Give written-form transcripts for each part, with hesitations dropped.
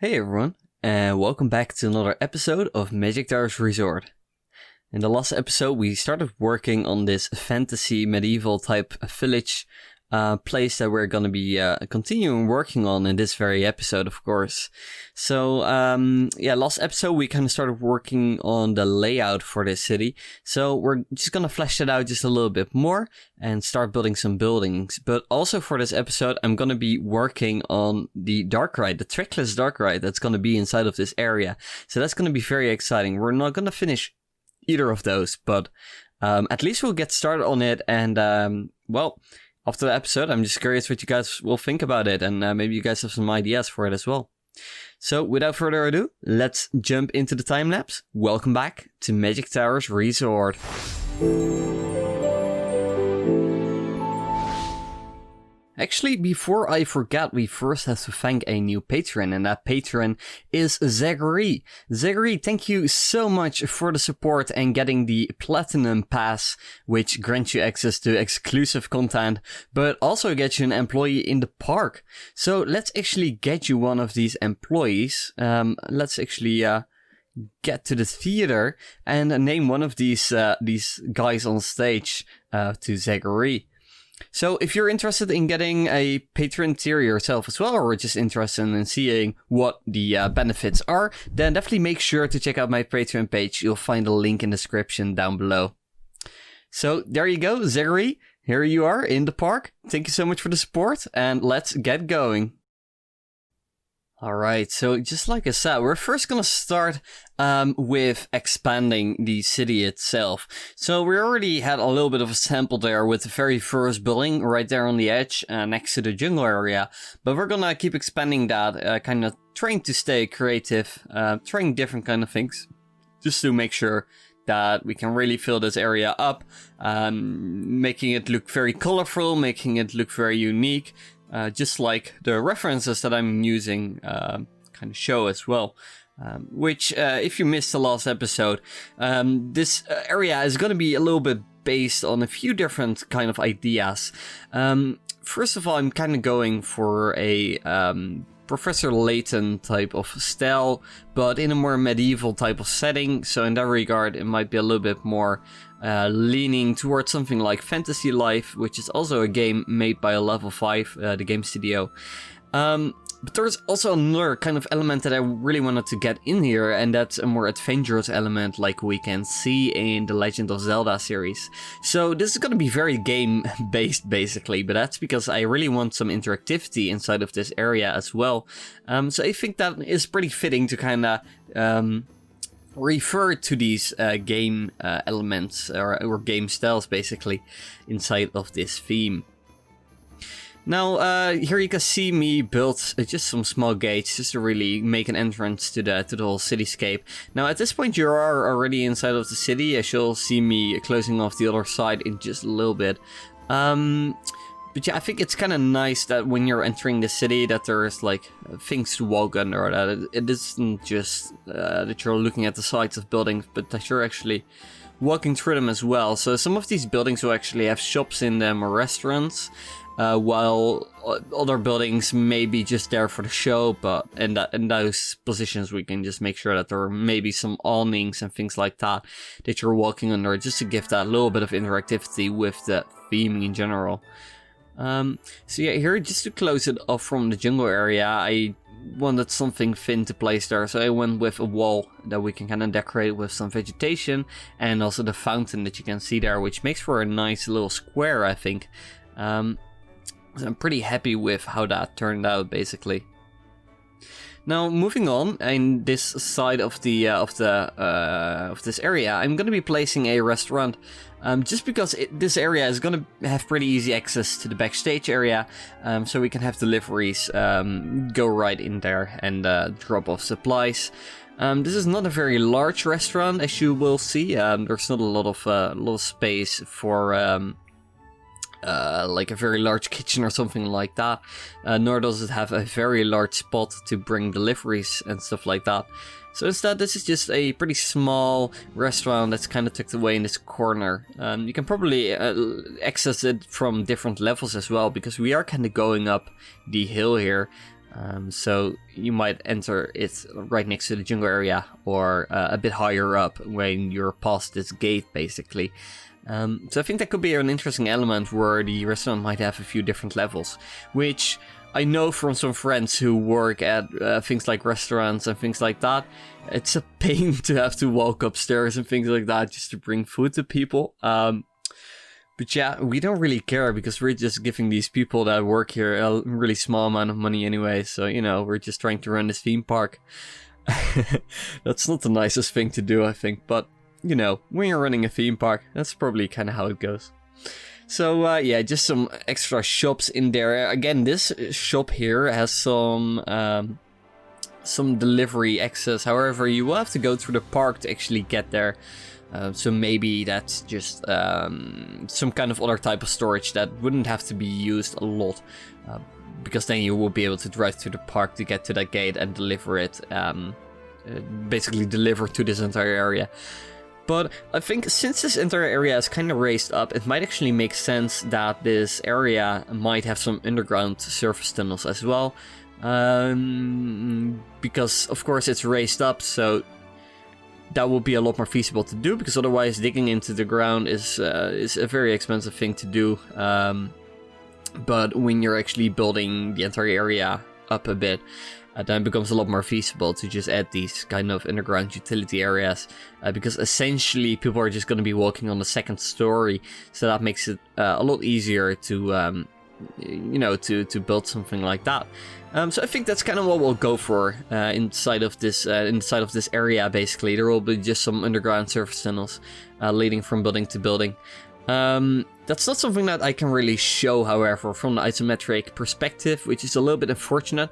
Hey everyone, and welcome back to another episode of Magic Towers Resort. In the last episode, we started working on this fantasy medieval type village place that we're going to be continuing working on in this very episode, of course. So, last episode we kind of started working on the layout for this city. So we're just going to flesh it out just a little bit more and start building some buildings. But also for this episode, I'm going to be working on the dark ride, the Trackless dark ride that's going to be inside of this area. So that's going to be very exciting. We're not going to finish either of those, but at least we'll get started on it. And, after the episode, I'm just curious what you guys will think about it, and maybe you guys have some ideas for it as well. So, without further ado, let's jump into the time lapse. Welcome back to Magic Towers Resort. Actually, before I forget, we first have to thank a new patron, and that patron is Zachary. Zachary, thank you so much for the support and getting the Platinum Pass, which grants you access to exclusive content, but also gets you an employee in the park. So let's actually get you one of these employees. Let's actually get to the theater and name one of these guys on stage to Zachary. So if you're interested in getting a patron tier yourself as well, or just interested in seeing what the benefits are, then definitely make sure to check out my Patreon page. You'll find a link in the description down below. So there you go, Zachary. Here you are in the park. Thank you so much for the support, and let's get going. Alright, so just like I said, we're first gonna start with expanding the city itself. So we already had a little bit of a sample there with the very first building right there on the edge next to the jungle area. But we're gonna keep expanding that, kind of trying to stay creative, trying different kind of things, just to make sure that we can really fill this area up, making it look very colorful, making it look very unique. Just like the references that I'm using kind of show as well. Which, if you missed the last episode, this area is going to be a little bit based on a few different kind of ideas. First of all, I'm kind of going for a Professor Layton type of style, but in a more medieval type of setting. So in that regard, it might be a little bit more leaning towards something like Fantasy Life, which is also a game made by a Level 5, the game studio. But there's also another kind of element that I really wanted to get in here, and that's a more adventurous element like we can see in the Legend of Zelda series. So this is going to be very game-based basically, but that's because I really want some interactivity inside of this area as well. So I think that is pretty fitting to kind of refer to these game elements or game styles basically inside of this theme. Now, here you can see me build just some small gates just to really make an entrance to the whole cityscape. Now, at this point, you are already inside of the city, as you'll see me closing off the other side in just a little bit. But yeah, I think it's kind of nice that when you're entering the city that there's like things to walk under, that it isn't just that you're looking at the sides of buildings, but that you're actually walking through them as well. So some of these buildings will actually have shops in them or restaurants, while other buildings may be just there for the show, but in those positions we can just make sure that there are maybe some awnings and things like that you're walking under, just to give that little bit of interactivity with the theme in general. So yeah, here just to close it off from the jungle area, I wanted something thin to place there, so I went with a wall that we can kind of decorate with some vegetation, and also the fountain that you can see there, which makes for a nice little square, I think. So I'm pretty happy with how that turned out, basically. Now, moving on, in this side of the of this area, I'm going to be placing a restaurant, just because this area is going to have pretty easy access to the backstage area, so we can have deliveries go right in there and drop off supplies. This is not a very large restaurant, as you will see. There's not a lot of space for like a very large kitchen or something like that, nor does it have a very large spot to bring deliveries and stuff like that. So instead, this is just a pretty small restaurant that's kind of tucked away in this corner. You can probably access it from different levels as well, because we are kind of going up the hill here. So you might enter it right next to the jungle area, or a bit higher up when you're past this gate, basically. So I think that could be an interesting element where the restaurant might have a few different levels, which I know from some friends who work at things like restaurants and things like that. It's a pain to have to walk upstairs and things like that just to bring food to people. But yeah, we don't really care because we're just giving these people that work here a really small amount of money anyway. So, you know, we're just trying to run this theme park. That's not the nicest thing to do, I think. But, you know, when you're running a theme park, that's probably kind of how it goes. So, yeah, just some extra shops in there. Again, this shop here has some delivery access. However, you will have to go through the park to actually get there. So maybe that's just some kind of other type of storage that wouldn't have to be used a lot. Because then you will be able to drive to the park to get to that gate and deliver it. Basically deliver to this entire area. But I think since this entire area is kind of raised up, it might actually make sense that this area might have some underground surface tunnels as well. Because of course it's raised up, so that will be a lot more feasible to do, because otherwise digging into the ground is a very expensive thing to do. But when you're actually building the entire area up a bit, then it becomes a lot more feasible to just add these kind of underground utility areas, because essentially people are just going to be walking on the second story, so that makes it a lot easier to you know, to build something like that. So I think that's kind of what we'll go for inside of this area. Basically, there will be just some underground surface tunnels leading from building to building. That's not something that I can really show, however, from the isometric perspective, which is a little bit unfortunate.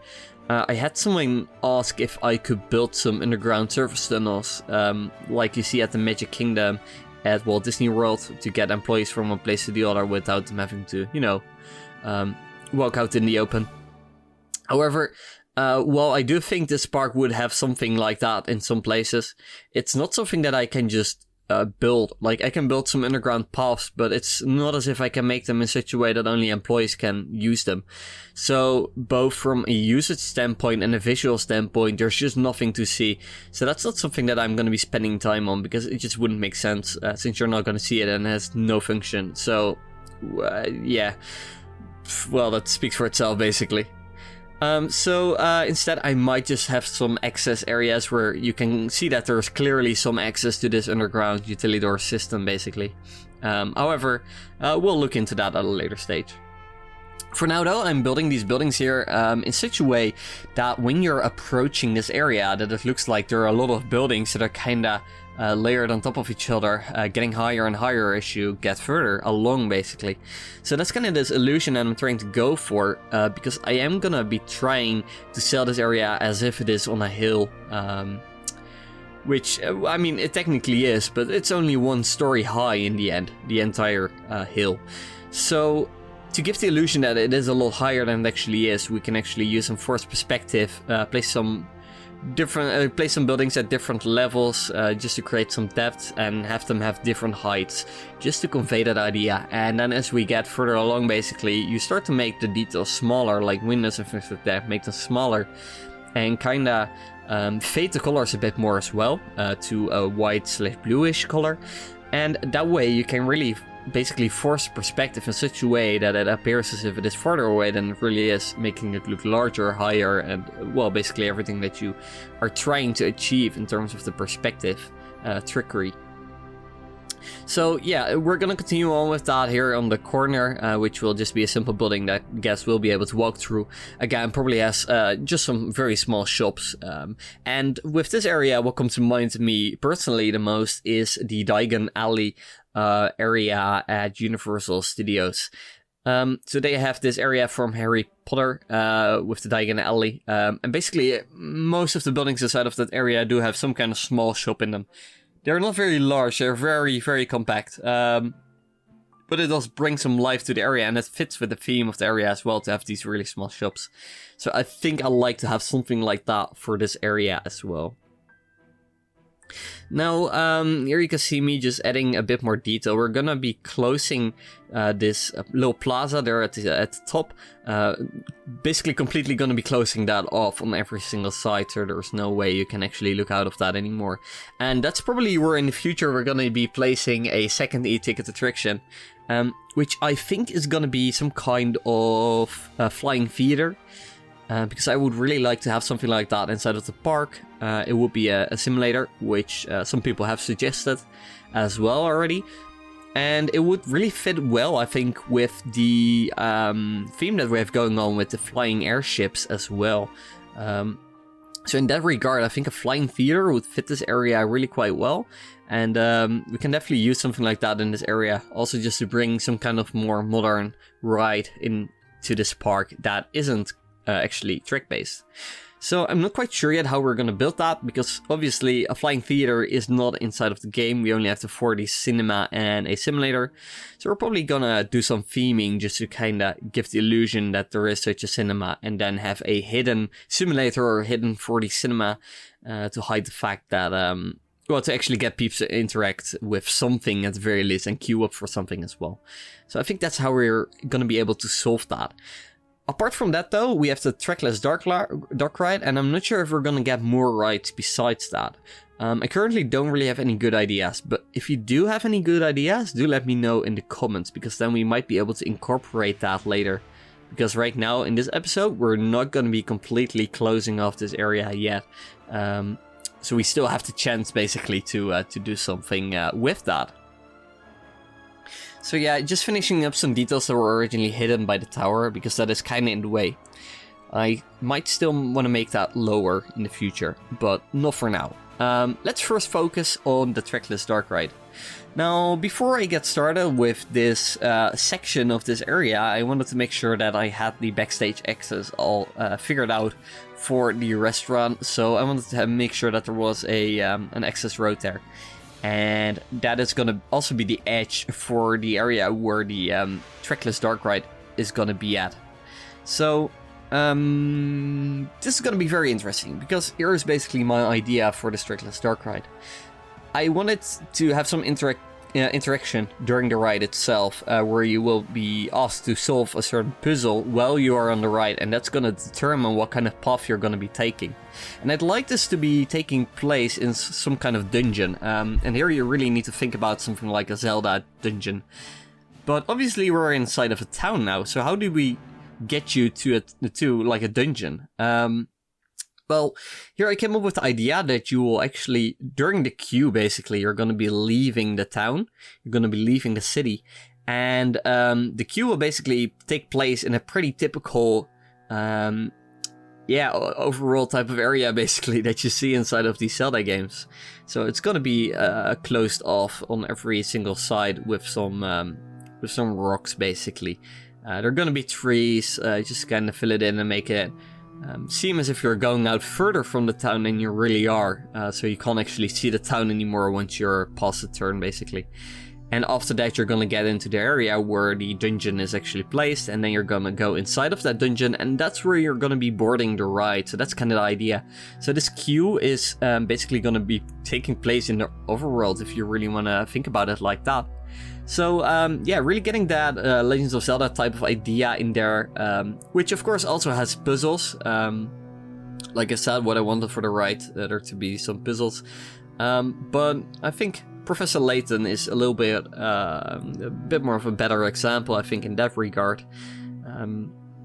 I had someone ask if I could build some underground surface tunnels, like you see at the Magic Kingdom at Walt Disney World, to get employees from one place to the other without them having to, you know, walk out in the open. However, while I do think this park would have something like that in some places, it's not something that I can just build. Like, I can build some underground paths, but it's not as if I can make them in such a way that only employees can use them. So both from a usage standpoint and a visual standpoint, there's just nothing to see. So that's not something that I'm going to be spending time on, because it just wouldn't make sense since you're not going to see it and it has no function. So yeah, well, that speaks for itself basically. So instead I might just have some access areas where you can see that there's clearly some access to this underground utility door system basically. However, we'll look into that at a later stage. For now though, I'm building these buildings here in such a way that when you're approaching this area, that it looks like there are a lot of buildings that are kinda layered on top of each other, getting higher and higher as you get further along basically. So that's kind of this illusion that I'm trying to go for, because I am gonna be trying to sell this area as if it is on a hill, which I mean it technically is, but it's only one story high in the end, the entire hill. So to give the illusion that it is a lot higher than it actually is, we can actually use some forced perspective, place some buildings at different levels, just to create some depth and have them have different heights, just to convey that idea. And then as we get further along basically, you start to make the details smaller, like windows and things like that, make them smaller, and kinda fade the colors a bit more as well, to a white/bluish color. And that way you can really basically force perspective in such a way that it appears as if it is farther away than it really is, making it look larger, higher, and well, basically everything that you are trying to achieve in terms of the perspective trickery. So yeah, we're gonna continue on with that here on the corner, which will just be a simple building that guests will be able to walk through. Again, probably has just some very small shops. And with this area, what comes to mind to me personally the most is the Diagon Alley area at Universal Studios. So they have this area from Harry Potter with the Diagon Alley. And basically, most of the buildings inside of that area do have some kind of small shop in them. They're not very large, they're very, very compact. But it does bring some life to the area, and it fits with the theme of the area as well to have these really small shops. So I think I like to have something like that for this area as well. Now, here you can see me just adding a bit more detail. We're gonna be closing this little plaza there at the top. Basically completely gonna be closing that off on every single side, so there's no way you can actually look out of that anymore. And that's probably where in the future we're gonna be placing a second e-ticket attraction, which I think is gonna be some kind of flying theater. Because I would really like to have something like that inside of the park. It would be a simulator, which some people have suggested as well already. And it would really fit well, I think, with the theme that we have going on with the flying airships as well. So in that regard, I think a flying theater would fit this area really quite well. And we can definitely use something like that in this area. Also just to bring some kind of more modern ride into this park that isn't actually trick-based. So I'm not quite sure yet how we're going to build that, because obviously a flying theater is not inside of the game. We only have the 4D cinema and a simulator. So we're probably going to do some theming just to kind of give the illusion that there is such a cinema, and then have a hidden simulator or hidden 4D cinema to hide the fact that, well, to actually get people to interact with something at the very least and queue up for something as well. So I think that's how we're going to be able to solve that. Apart from that though, we have the Trackless dark ride, and I'm not sure if we're gonna get more rides besides that. I currently don't really have any good ideas, but if you do have any good ideas, do let me know in the comments, because then we might be able to incorporate that later. Because right now in this episode, we're not gonna be completely closing off this area yet. So we still have the chance basically to do something with that. So yeah, just finishing up some details that were originally hidden by the tower, because that is kind of in the way. I might still want to make that lower in the future, but not for now. Let's first focus on the Trackless dark ride. Now, before I get started with this section of this area, I wanted to make sure that I had the backstage access all figured out for the restaurant. So I wanted to make sure that there was an access road there. And that is going to also be the edge for the area where the Trackless dark ride is going to be at. So this is going to be very interesting, because here is basically my idea for the Trackless dark ride. I wanted to have some interaction during the ride itself, where you will be asked to solve a certain puzzle while you are on the ride, and that's going to determine what kind of path you're going to be taking. And I'd like this to be taking place in some kind of dungeon, and here you really need to think about something like a Zelda dungeon. But obviously we're inside of a town now, so how do we get you to like a dungeon? Well, here I came up with the idea that you will actually, during the queue basically, you're going to be leaving the town, you're going to be leaving the city, and the queue will basically take place in a pretty typical, overworld type of area basically that you see inside of these Zelda games. So it's going to be closed off on every single side with some rocks basically. There are going to be trees, just kind of fill it in and make it seem as if you're going out further from the town than you really are, so you can't actually see the town anymore once you're past the turn basically. And after that you're gonna get into the area where the dungeon is actually placed, and then you're gonna go inside of that dungeon, and that's where you're gonna be boarding the ride. So that's kind of the idea. So this queue is basically gonna be taking place in the overworld, if you really want to think about it like that. So yeah, really getting that Legends of Zelda type of idea in there, which of course also has puzzles. Like I said, what I wanted for the ride, there to be some puzzles. But I think Professor Layton is a little bit, a bit more of a better example, I think, in that regard.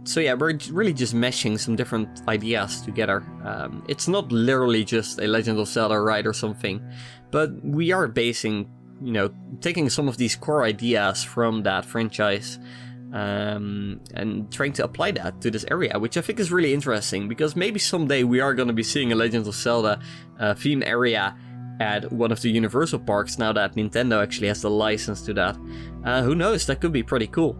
So yeah, we're really just meshing some different ideas together. It's not literally just a Legend of Zelda ride or something, but we are basing, you know, taking some of these core ideas from that franchise and trying to apply that to this area, which I think is really interesting, because maybe someday we are going to be seeing a Legend of Zelda theme area at one of the Universal parks, now that Nintendo actually has the license to that. Who knows, that could be pretty cool.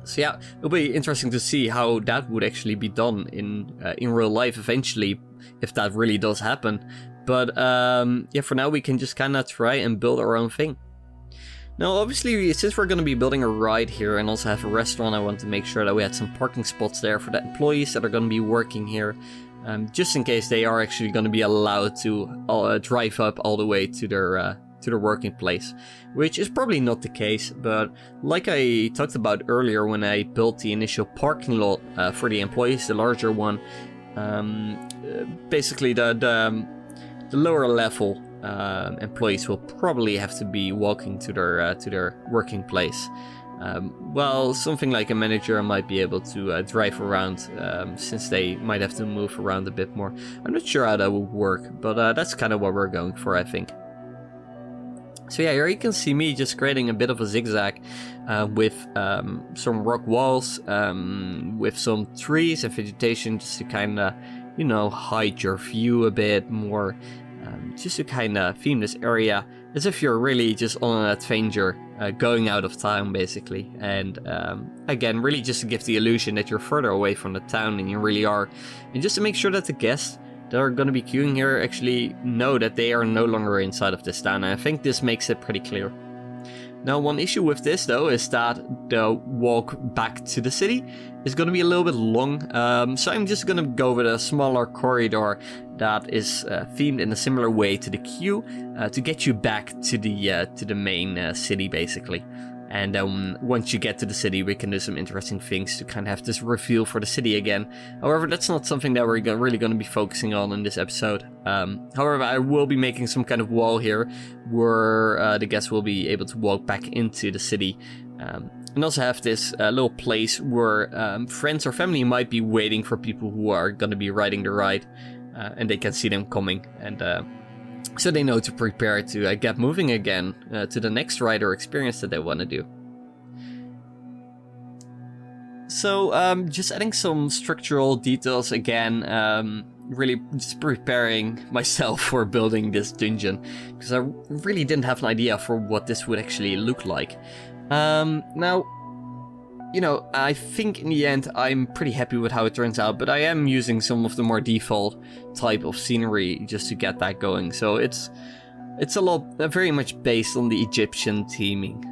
So yeah, it'll be interesting to see how that would actually be done in real life eventually, if that really does happen. But yeah, for now we can just kind of try and build our own thing. Now obviously, since we're going to be building a ride here and also have a restaurant, I want to make sure that we had some parking spots there for the employees that are going to be working here. just in case they are actually going to be allowed to drive up all the way to their working place, which is probably not the case. But like I talked about earlier when I built the initial parking lot for the employees, the larger one, basically the lower level employees will probably have to be walking to their working place. Well, something like a manager might be able to drive around, since they might have to move around a bit more. I'm not sure how that would work, but that's kind of what we're going for, I think. So yeah, here you can see me just creating a bit of a zigzag with some rock walls, with some trees and vegetation, just to kind of, hide your view a bit more, just to kind of theme this area as if you're really just on an adventure, going out of town basically. And again, really just to give the illusion that you're further away from the town than you really are, and just to make sure that the guests that are going to be queuing here actually know that they are no longer inside of this town. And I think this makes it pretty clear. Now, one issue with this though is that the walk back to the city is going to be a little bit long, so I'm just going to go with a smaller corridor that is themed in a similar way to the queue, to get you back to the main city basically. And then once you get to the city, we can do some interesting things to kind of have this reveal for the city again. However, that's not something that we're really going to be focusing on in this episode. However, I will be making some kind of wall here where the guests will be able to walk back into the city. And also have this little place where friends or family might be waiting for people who are going to be riding the ride. And they can see them coming. And so they know to prepare to get moving again to the next ride or experience that they want to do. So just adding some structural details again, really just preparing myself for building this dungeon, because I really didn't have an idea for what this would actually look like. Now, I think in the end I'm pretty happy with how it turns out, but I am using some of the more default type of scenery just to get that going. So it's a lot, very much based on the Egyptian theming.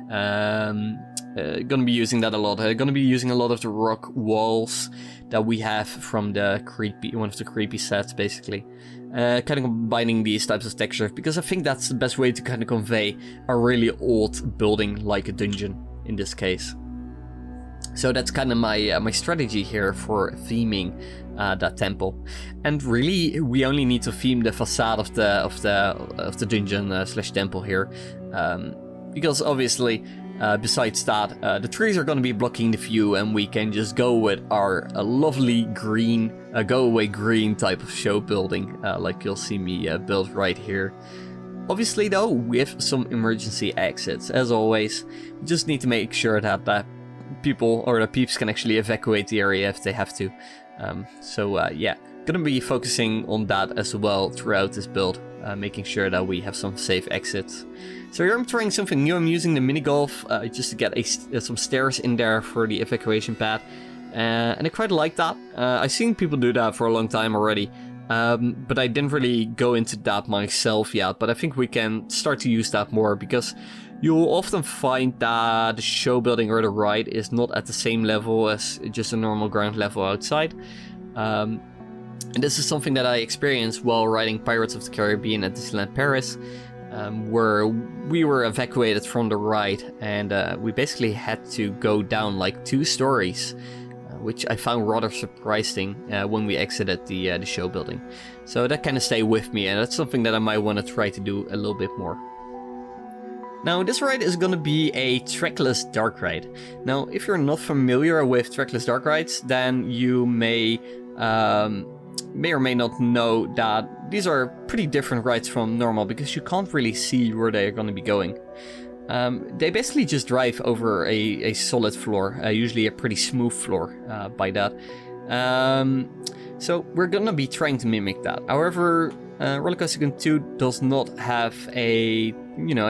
Gonna be using that a lot. Gonna be using a lot of the rock walls that we have from one of the creepy sets, basically. Kind of combining these types of textures, because I think that's the best way to kind of convey a really old building like a dungeon in this case. So that's kind of my strategy here for theming that temple. And really, we only need to theme the facade of the dungeon slash temple here, because obviously, besides that, the trees are going to be blocking the view, and we can just go with our lovely green, go away green type of show building, like you'll see me build right here. Obviously, though, with some emergency exits, as always, we just need to make sure that people or the peeps can actually evacuate the area if they have to. Yeah, gonna be focusing on that as well throughout this build, making sure that we have some safe exits. So here I'm trying something new. I'm using the mini golf just to get some stairs in there for the evacuation pad, and I quite like that. I've seen people do that for a long time already, but I didn't really go into that myself yet. But I think we can start to use that more, because you'll often find that the show building or the ride is not at the same level as just a normal ground level outside. And this is something that I experienced while riding Pirates of the Caribbean at Disneyland Paris, where we were evacuated from the ride, and we basically had to go down like 2 stories, which I found rather surprising when we exited the show building. So that kind of stayed with me, and that's something that I might want to try to do a little bit more. Now, this ride is going to be a trackless dark ride. Now, if you're not familiar with trackless dark rides, then you may or may not know that these are pretty different rides from normal, because you can't really see where they're going to be going. They basically just drive over a solid floor, usually a pretty smooth floor by that. So we're going to be trying to mimic that. However, Rollercoaster Tycoon 2 does not have a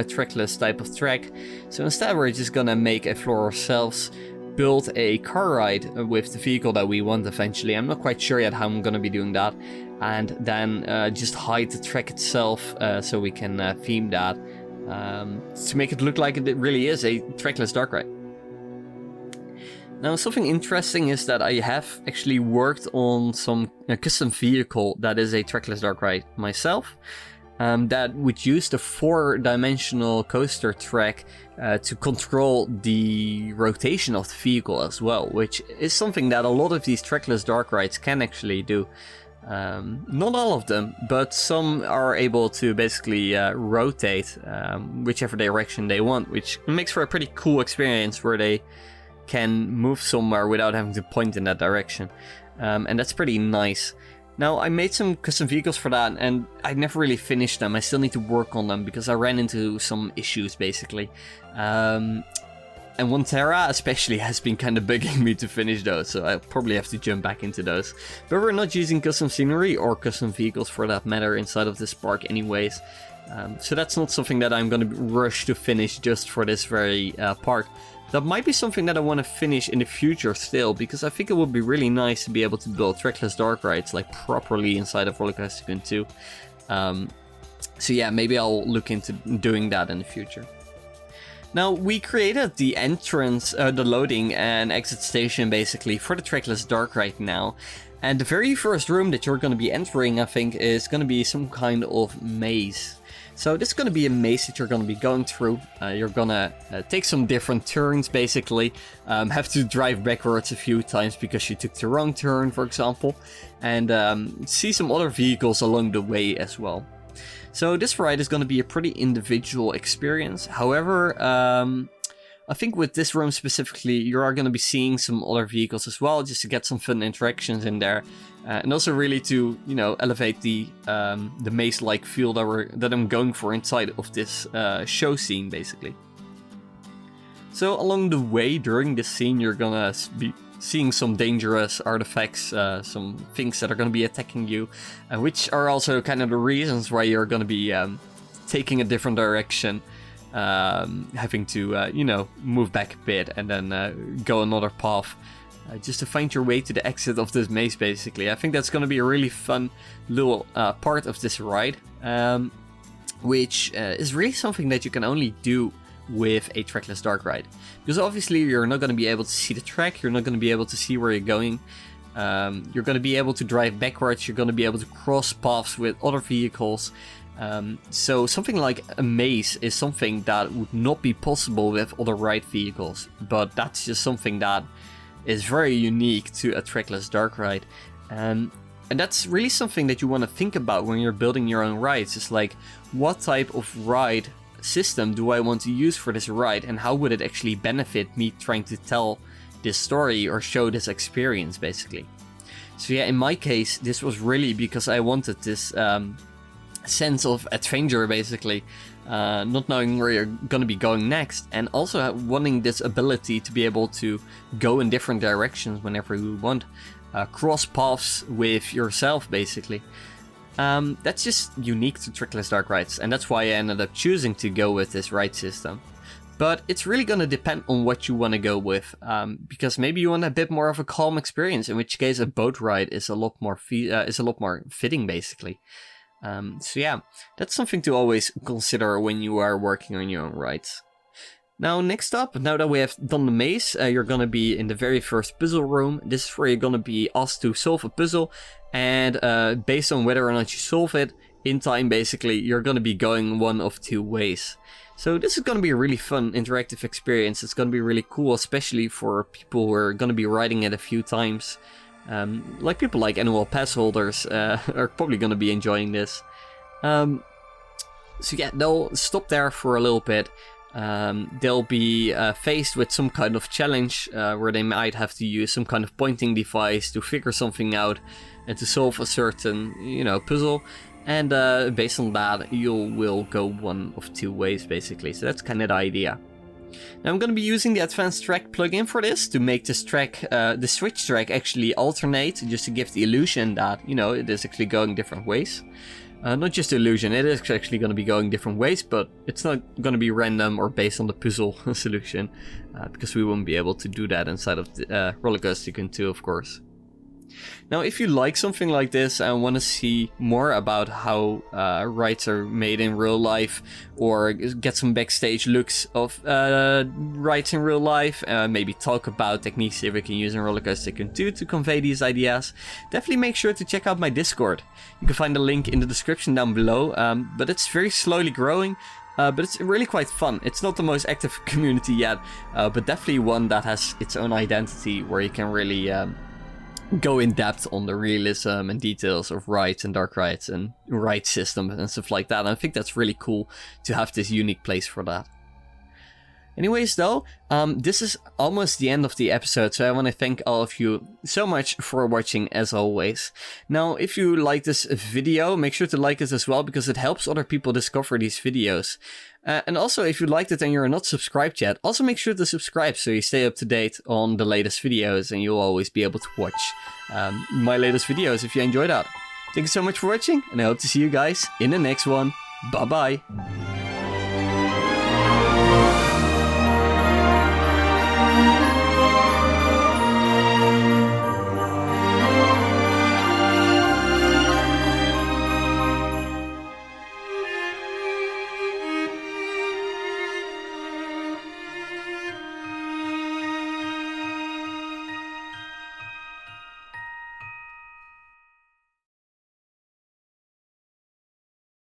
trackless type of track, so instead we're just gonna make a floor ourselves, build a car ride with the vehicle that we want eventually. I'm not quite sure yet how I'm gonna be doing that, and then just hide the track itself so we can theme that to make it look like it really is a trackless dark ride. Now, something interesting is that I have actually worked on some custom vehicle that is a trackless dark ride myself. That would use the 4-dimensional coaster track to control the rotation of the vehicle as well, which is something that a lot of these trackless dark rides can actually do. Not all of them, but some are able to basically rotate whichever direction they want, which makes for a pretty cool experience where they can move somewhere without having to point in that direction. And that's pretty nice. Now, I made some custom vehicles for that, and I never really finished them. I still need to work on them because I ran into some issues, basically. And Terra especially has been kind of begging me to finish those, so I'll probably have to jump back into those. But we're not using custom scenery or custom vehicles for that matter inside of this park anyways. So that's not something that I'm going to rush to finish just for this very park. That might be something that I want to finish in the future still, because I think it would be really nice to be able to build trackless dark rides like properly inside of Rollercoaster Tycoon 2. So yeah, maybe I'll look into doing that in the future. Now, we created the entrance, the loading and exit station basically for the trackless dark ride now. And the very first room that you're going to be entering, I think, is going to be some kind of maze. So this is going to be a maze that you're going to be going through. You're going to take some different turns, basically. Have to drive backwards a few times because you took the wrong turn, for example. And see some other vehicles along the way as well. So this ride is going to be a pretty individual experience. However, I think with this room specifically, you are going to be seeing some other vehicles as well, just to get some fun interactions in there. And also really to, you know, elevate the maze-like feel that I'm going for inside of this show scene, basically. So along the way during this scene, you're gonna be seeing some dangerous artifacts, some things that are gonna be attacking you, which are also kind of the reasons why you're gonna be taking a different direction, having to, you know, move back a bit and then go another path. Just to find your way to the exit of this maze, basically. I think that's going to be a really fun little part of this ride, which is really something that you can only do with a trackless dark ride. Because obviously you're not going to be able to see the track, you're not going to be able to see where you're going, you're going to be able to drive backwards, you're going to be able to cross paths with other vehicles. So something like a maze is something that would not be possible with other ride vehicles, but that's just something that is very unique to a trackless dark ride. And that's really something that you want to think about when you're building your own rides. It's like, what type of ride system do I want to use for this ride, and how would it actually benefit me trying to tell this story or show this experience, basically. So yeah, in my case, this was really because I wanted this sense of adventure, basically. Not knowing where you're going to be going next, and also wanting this ability to be able to go in different directions whenever you want, cross paths with yourself, basically. That's just unique to trackless dark rides, and that's why I ended up choosing to go with this ride system. But it's really going to depend on what you want to go with, because maybe you want a bit more of a calm experience, in which case a boat ride is a lot more fitting, basically. So yeah, that's something to always consider when you are working on your own rides. Now, next up, now that we have done the maze, you're going to be in the very first puzzle room. This is where you're going to be asked to solve a puzzle, and based on whether or not you solve it in time, basically, you're going to be going one of two ways. So this is going to be a really fun interactive experience. It's going to be really cool, especially for people who are going to be riding it a few times. Like people like annual pass holders are probably going to be enjoying this. So yeah, they'll stop there for a little bit. They'll be faced with some kind of challenge where they might have to use some kind of pointing device to figure something out and to solve a certain, you know, puzzle. And based on that, you will go one of two ways, basically. So that's kind of the idea. Now I'm going to be using the advanced track plugin for this to make this track, the switch track, actually alternate, just to give the illusion that, you know, it is actually going different ways. Not just the illusion, it is actually going to be going different ways, but it's not going to be random or based on the puzzle solution, because we won't be able to do that inside of the Rollercoaster Tycoon 2, of course. Now, if you like something like this and want to see more about how rides are made in real life, or get some backstage looks of rides in real life, maybe talk about techniques that we can use in Rollercoaster Tycoon 2 to convey these ideas, definitely make sure to check out my Discord. You can find the link in the description down below, but it's very slowly growing. But it's really quite fun. It's not the most active community yet, but definitely one that has its own identity, where you can really go in depth on the realism and details of rides and dark rides and ride systems and stuff like that. And I think that's really cool to have this unique place for that. Anyways though, this is almost the end of the episode, so I want to thank all of you so much for watching as always. Now, if you like this video, make sure to like it as well, because it helps other people discover these videos. And also, if you liked it and you're not subscribed yet, also make sure to subscribe so you stay up to date on the latest videos and you'll always be able to watch my latest videos if you enjoy that. Thank you so much for watching, and I hope to see you guys in the next one. Bye bye!